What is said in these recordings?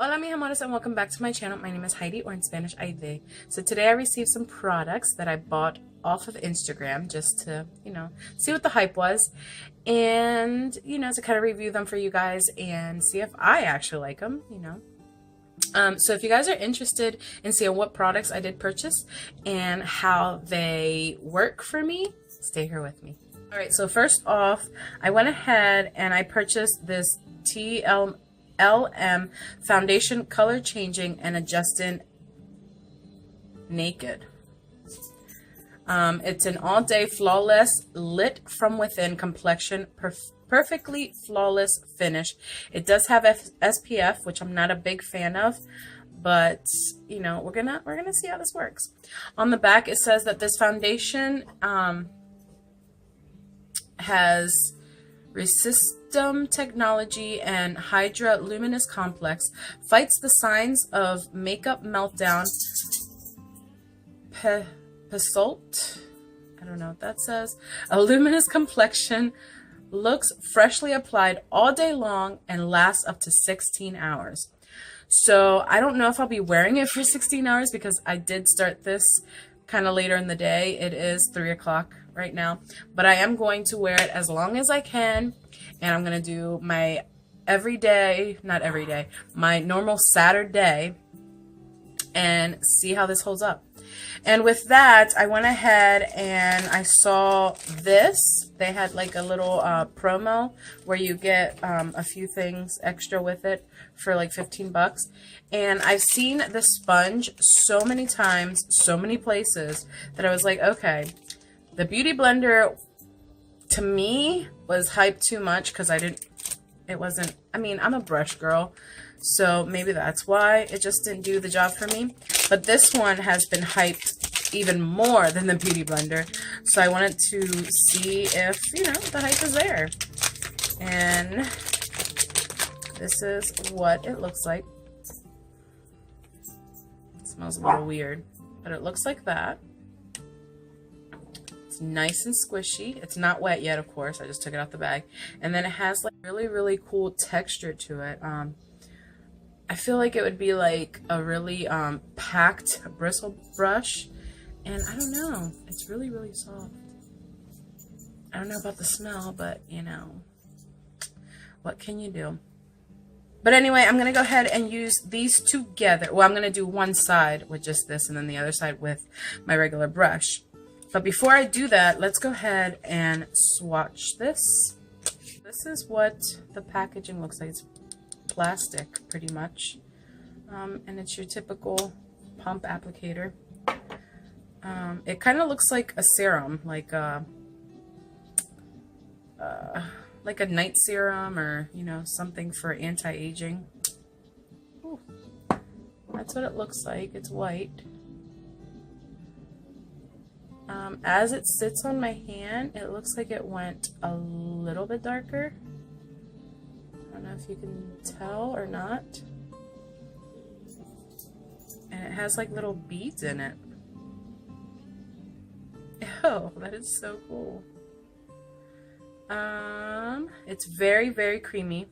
Hola mis amores and welcome back to my channel. My name is Heidi, or in Spanish, Heidi. So today I received some products that I bought off of Instagram just to, see what the hype was and, to kind of review them for you guys and see if I actually like them, So if you guys are interested in seeing what products I did purchase and how they work for me, stay here with me. All right, so first off, I went ahead and I purchased this TLM foundation color changing and adjusting naked. It's an all-day flawless lit from within complexion, perfectly flawless finish. It does have SPF, which I'm not a big fan of, but we're gonna see how this works. On the back it says that this foundation has Resistum technology and Hydra Luminous Complex, fights the signs of makeup meltdown, Pesult, I don't know what that says, a luminous complexion, looks freshly applied all day long and lasts up to 16 hours. So I don't know if I'll be wearing it for 16 hours because I did start this kind of later in the day. It is 3 o'clock right now, but I am going to wear it as long as I can, and I'm going to do my my normal Saturday and see how this holds up. And with that, I went ahead and I saw this. They had like a little promo where you get a few things extra with it for like 15 bucks. And I've seen this sponge so many times, so many places, that I was like, okay, the Beauty Blender to me was hyped too much because I'm a brush girl, so maybe that's why it just didn't do the job for me. But this one has been hyped even more than the Beauty Blender, so I wanted to see if, the hype is there. And this is what it looks like. It smells a little weird, but it looks like that. It's nice and squishy. It's not wet yet, of course. I just took it out the bag. And then it has like really, really cool texture to it. I feel like it would be like a really packed bristle brush. And I don't know. It's really, really soft. I don't know about the smell, but what can you do? But anyway, I'm going to go ahead and use these together. Well, I'm going to do one side with just this and then the other side with my regular brush. But before I do that, let's go ahead and swatch this. This is what the packaging looks like. It's plastic, pretty much. And it's your typical pump applicator. It kind of looks like a serum, like a night serum, or, something for anti-aging. That's what it looks like. It's white. As it sits on my hand, it looks like it went a little bit darker. I don't know if you can tell or not. And it has like little beads in it. Oh, that is so cool. It's very, very creamy.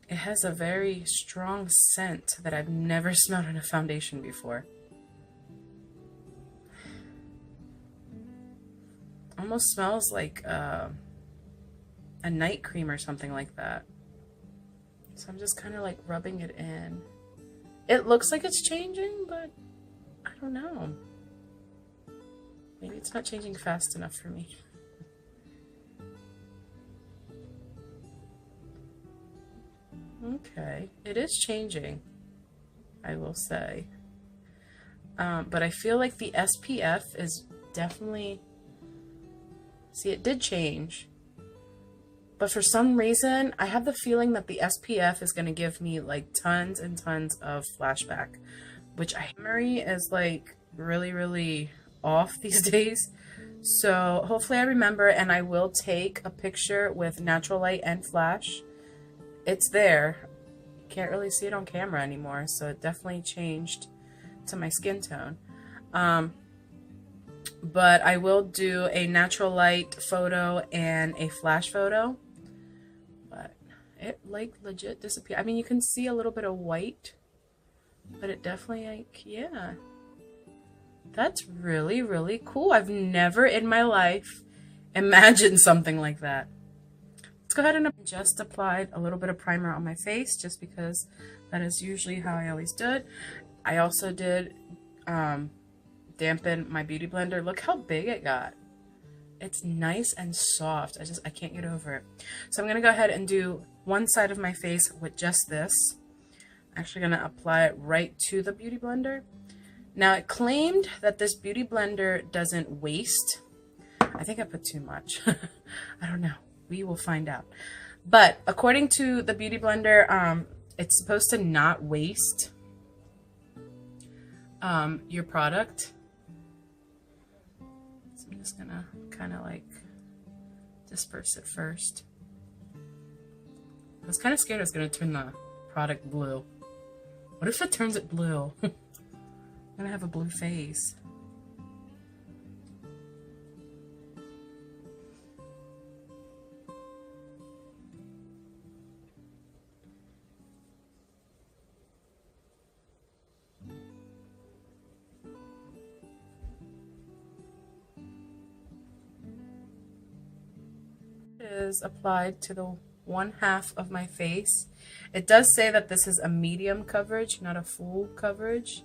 It has a very strong scent that I've never smelled in a foundation before. Almost smells like a night cream or something like that. So I'm just kind of like rubbing it in. It looks like it's changing, but I don't know. Maybe it's not changing fast enough for me. Okay, it is changing, I will say. But I feel like the SPF is definitely... See, it did change. But for some reason, I have the feeling that the SPF is going to give me like tons and tons of flashback, which memory is like really, really off these days. So hopefully I remember, and I will take a picture with natural light and flash. It's there. Can't really see it on camera anymore, so it definitely changed to my skin tone. But I will do a natural light photo and a flash photo. But it like legit disappeared. I mean, you can see a little bit of white, but it definitely, like, yeah. That's really, really cool. I've never in my life imagined something like that. Let's go ahead and just applied a little bit of primer on my face, just because that is usually how I always do it. I also did dampen my beauty blender. Look how big it got. It's nice and soft. I can't get over it. So I'm gonna go ahead and do one side of my face with just this. I'm actually gonna apply it right to the beauty blender. Now, it claimed that this beauty blender doesn't waste. I think I put too much. I don't know. We will find out. But according to the beauty blender, it's supposed to not waste your product. So I'm just gonna kind of like disperse it first. I was kind of scared it was gonna turn the product blue. What if it turns it blue? I'm gonna have a blue face. Is applied to the 1/2 of my face. It does say that this is a medium coverage, not a full coverage,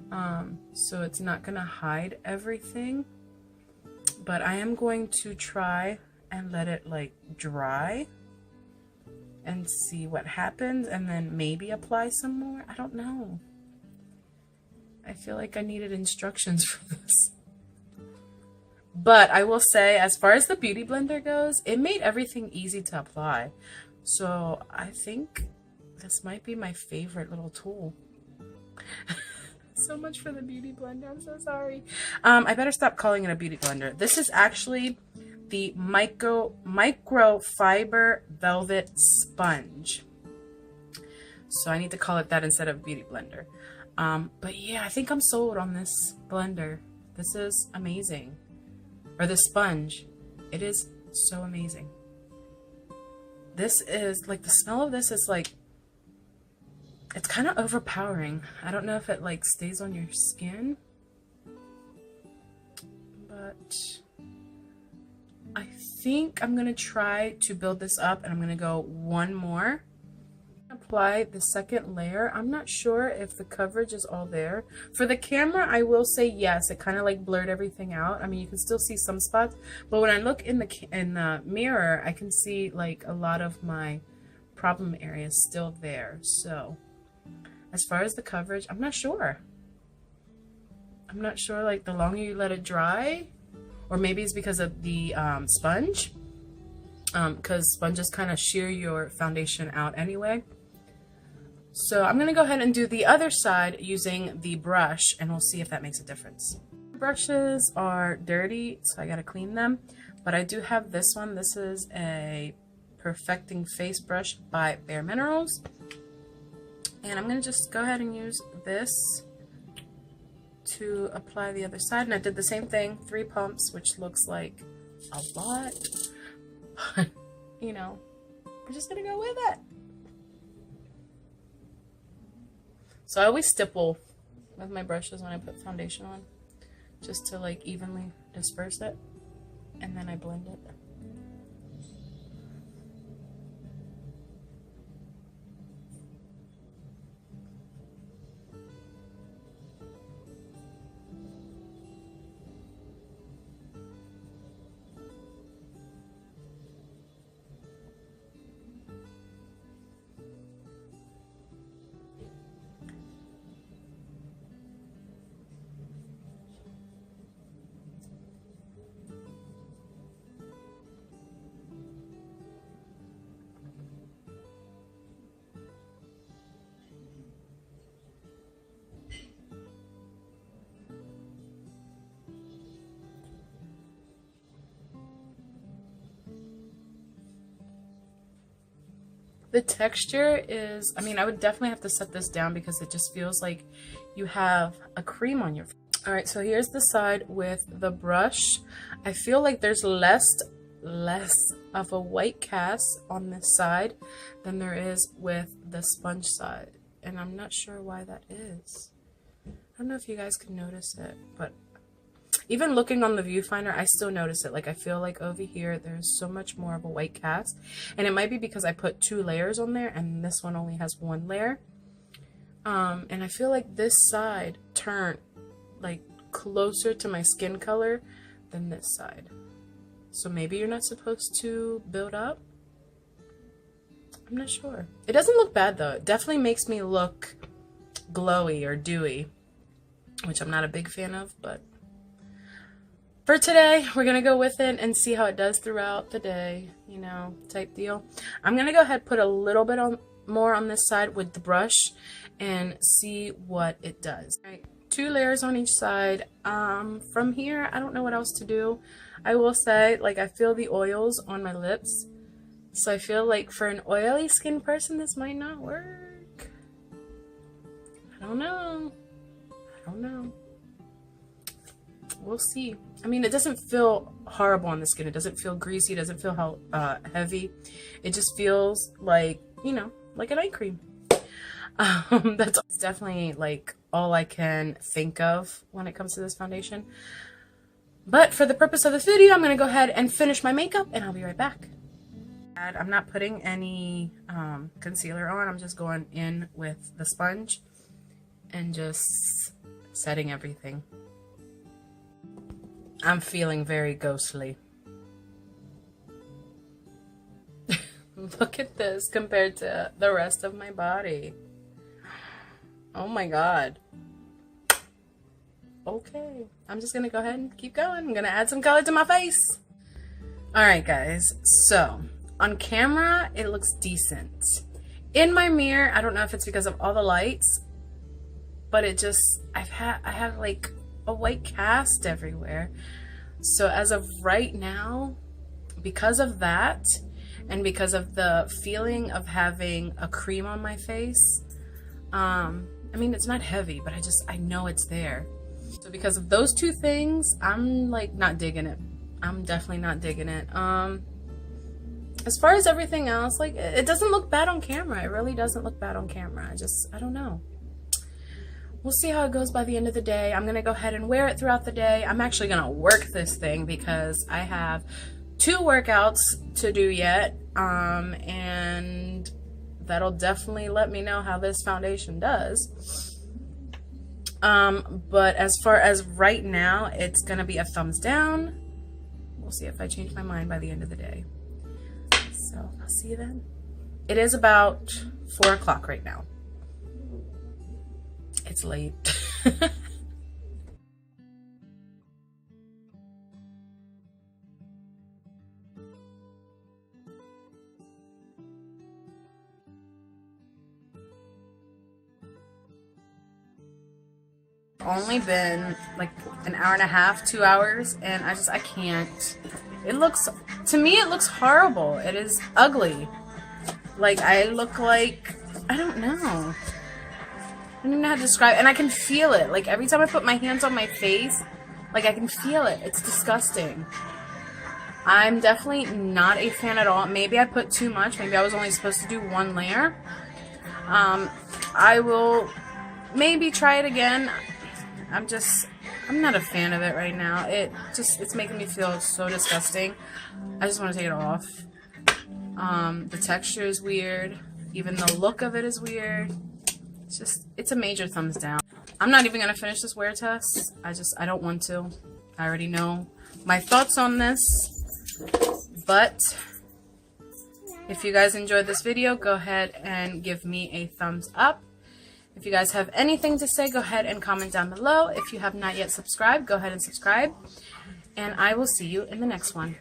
so it's not gonna hide everything, but I am going to try and let it like dry and see what happens, and then maybe apply some more. I don't know. I feel like I needed instructions for this. But I will say, as far as the beauty blender goes, it made everything easy to apply. So I think this might be my favorite little tool. So much for the beauty blender. I'm so sorry. I better stop calling it a beauty blender. This is actually the microfiber velvet sponge. So I need to call it that instead of beauty blender. But yeah, I think I'm sold on this blender. This is amazing. Or the sponge. It is so amazing. This is like, the smell of this is like, it's kind of overpowering. I don't know if it like stays on your skin, but I think I'm gonna try to build this up, and I'm gonna go one more. Apply the second layer. I'm not sure if the coverage is all there. For the camera, I will say yes, it kind of like blurred everything out. I mean, you can still see some spots, but when I look in the mirror, I can see like a lot of my problem areas still there. So as far as the coverage, I'm not sure. I'm not sure, like the longer you let it dry, or maybe it's because of the sponge, because sponges kind of shear your foundation out anyway. So I'm going to go ahead and do the other side using the brush, and we'll see if that makes a difference. Brushes are dirty, so I got to clean them, but I do have this one. This is a Perfecting Face brush by Bare Minerals, and I'm going to just go ahead and use this to apply the other side. And I did the same thing, 3 pumps, which looks like a lot, but you know, we're just going to go with it. So I always stipple with my brushes when I put foundation on, just to like evenly disperse it, and then I blend it. The texture is, I mean, I would definitely have to set this down because it just feels like you have a cream on your face. All right, so here's the side with the brush. I feel like there's less less of a white cast on this side than there is with the sponge side. And I'm not sure why that is. I don't know if you guys can notice it, but even looking on the viewfinder, I still notice it. Like, I feel like over here, there's so much more of a white cast. And it might be because I put 2 layers on there, and this one only has 1 layer. And I feel like this side turned, like, closer to my skin color than this side. So maybe you're not supposed to build up? I'm not sure. It doesn't look bad, though. It definitely makes me look glowy or dewy, which I'm not a big fan of, but for today, we're going to go with it and see how it does throughout the day, you know, type deal. I'm going to go ahead and put a little bit more on this side with the brush and see what it does. All right, 2 layers on each side. From here, I don't know what else to do. I will say, like, I feel the oils on my lips. So I feel like for an oily skin person, this might not work. I don't know. I don't know. We'll see. I mean, it doesn't feel horrible on the skin. It doesn't feel greasy. It doesn't feel heavy. It just feels like, you know, like an eye cream. That's definitely like all I can think of when it comes to this foundation. But for the purpose of this video, I'm going to go ahead and finish my makeup and I'll be right back. I'm not putting any concealer on. I'm just going in with the sponge and just setting everything. I'm feeling very ghostly. Look at this compared to the rest of my body. Oh my god. Okay, I'm just gonna go ahead and keep going. I'm gonna add some color to my face. Alright guys, so on camera it looks decent. In my mirror, I don't know if it's because of all the lights, but it just, I have like a white cast everywhere. So as of right now, because of that and because of the feeling of having a cream on my face, I mean, it's not heavy, but I know it's there. So because of those 2 things, I'm like not digging it. I'm definitely not digging it. As far as everything else, like, it doesn't look bad on camera. It really doesn't look bad on camera. I don't know. We'll see how it goes by the end of the day. I'm going to go ahead and wear it throughout the day. I'm actually going to work this thing because I have 2 workouts to do yet. And that'll definitely let me know how this foundation does. But as far as right now, it's going to be a thumbs down. We'll see if I change my mind by the end of the day. So I'll see you then. It is about 4 o'clock right now. It's late. Only been like an hour and a half, 2 hours, and I can't. It looks, to me, it looks horrible. It is ugly. Like, I look like, I don't know. I don't even know how to describe it. And I can feel it. Like, every time I put my hands on my face, like, I can feel it. It's disgusting. I'm definitely not a fan at all. Maybe I put too much. Maybe I was only supposed to do 1 layer. I will maybe try it again. I'm not a fan of it right now. It's making me feel so disgusting. I just want to take it off. The texture is weird. Even the look of it is weird. It's a major thumbs down. I'm not even going to finish this wear test. I don't want to. I already know my thoughts on this. But if you guys enjoyed this video, go ahead and give me a thumbs up. If you guys have anything to say, go ahead and comment down below. If you have not yet subscribed, go ahead and subscribe. And I will see you in the next one.